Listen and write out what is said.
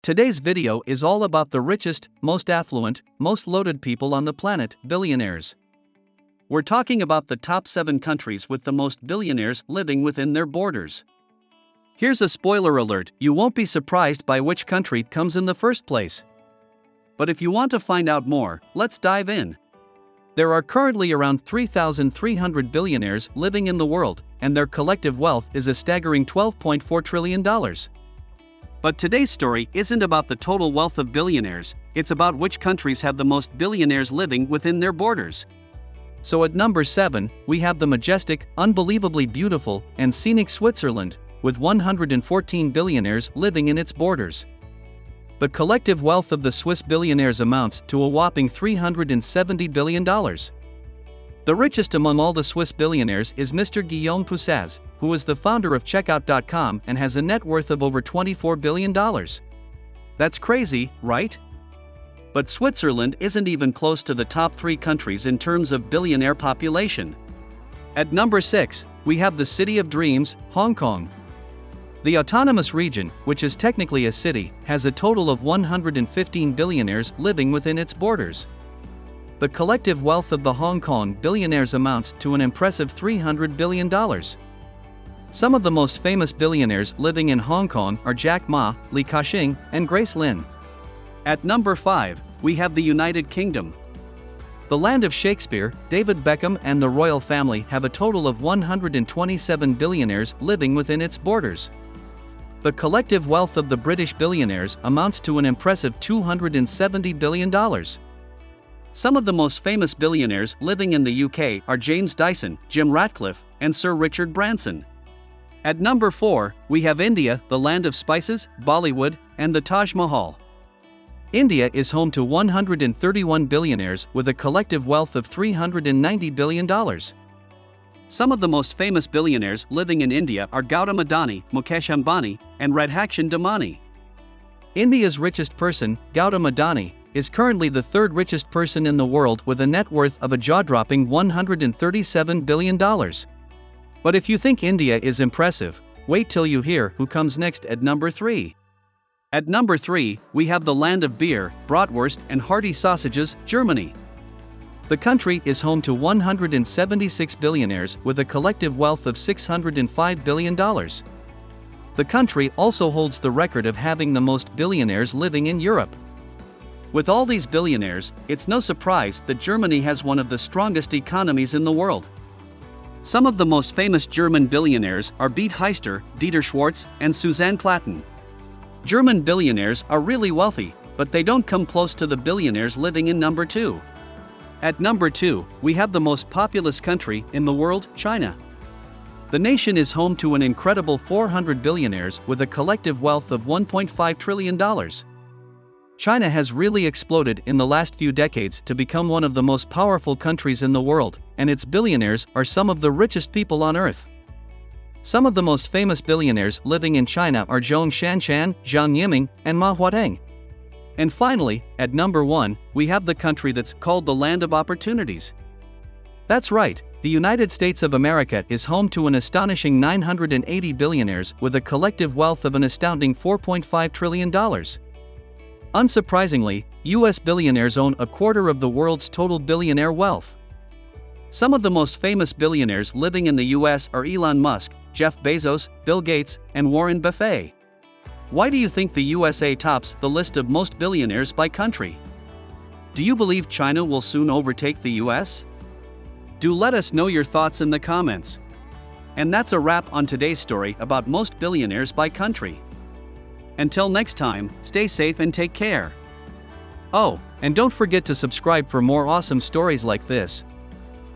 Today's video is all about the richest, most affluent, most loaded people on the planet, billionaires. We're talking about the top 7 countries with the most billionaires living within their borders. Here's a spoiler alert: you won't be surprised by which country comes in the first place. But if you want to find out more, let's dive in. There are currently around 3,300 billionaires living in the world, and their collective wealth is a staggering $12.4 trillion. But today's story isn't about the total wealth of billionaires, it's about which countries have the most billionaires living within their borders. So at number 7, we have the majestic, unbelievably beautiful, and scenic Switzerland, with 114 billionaires living in its borders. The collective wealth of the Swiss billionaires amounts to a whopping $370 billion. The richest among all the Swiss billionaires is Mr. Guillaume Poussaz, who is the founder of Checkout.com and has a net worth of over $24 billion. That's crazy, right? But Switzerland isn't even close to the top 3 countries in terms of billionaire population. At number 6, we have the City of Dreams, Hong Kong. The autonomous region, which is technically a city, has a total of 115 billionaires living within its borders. The collective wealth of the Hong Kong billionaires amounts to an impressive $300 billion. Some of the most famous billionaires living in Hong Kong are Jack Ma, Li Ka-shing, and Grace Lin. At number 5, we have the United Kingdom. The land of Shakespeare, David Beckham and the royal family have a total of 127 billionaires living within its borders. The collective wealth of the British billionaires amounts to an impressive $270 billion. Some of the most famous billionaires living in the UK are James Dyson, Jim Ratcliffe, and Sir Richard Branson. At number 4, we have India, the land of spices, Bollywood, and the Taj Mahal. India is home to 131 billionaires with a collective wealth of $390 billion. Some of the most famous billionaires living in India are Gautam Adani, Mukesh Ambani, and Radhakshan Damani. India's richest person, Gautam Adani, is currently the 3rd richest person in the world with a net worth of a jaw-dropping $137 billion. But if you think India is impressive, wait till you hear who comes next at number 3. At number 3, we have the land of beer, bratwurst, and hearty sausages, Germany. The country is home to 176 billionaires with a collective wealth of $605 billion. The country also holds the record of having the most billionaires living in Europe. With all these billionaires, it's no surprise that Germany has one of the strongest economies in the world. Some of the most famous German billionaires are Bete Heister, Dieter Schwartz, and Suzanne Platten. German billionaires are really wealthy, but they don't come close to the billionaires living in number 2. At number 2, we have the most populous country in the world, China. The nation is home to an incredible 400 billionaires with a collective wealth of $1.5 trillion. China has really exploded in the last few decades to become one of the most powerful countries in the world, and its billionaires are some of the richest people on earth. Some of the most famous billionaires living in China are Zhong Shanshan, Zhang Yiming, and Ma Huateng. And finally, at number 1, we have the country that's called the land of opportunities. That's right, the United States of America is home to an astonishing 980 billionaires with a collective wealth of an astounding $4.5 trillion. Unsurprisingly, US billionaires own a quarter of the world's total billionaire wealth. Some of the most famous billionaires living in the US are Elon Musk, Jeff Bezos, Bill Gates, and Warren Buffett. Why do you think the USA tops the list of most billionaires by country? Do you believe China will soon overtake the US? Do let us know your thoughts in the comments. And that's a wrap on today's story about most billionaires by country. Until next time, stay safe and take care. Oh, and don't forget to subscribe for more awesome stories like this.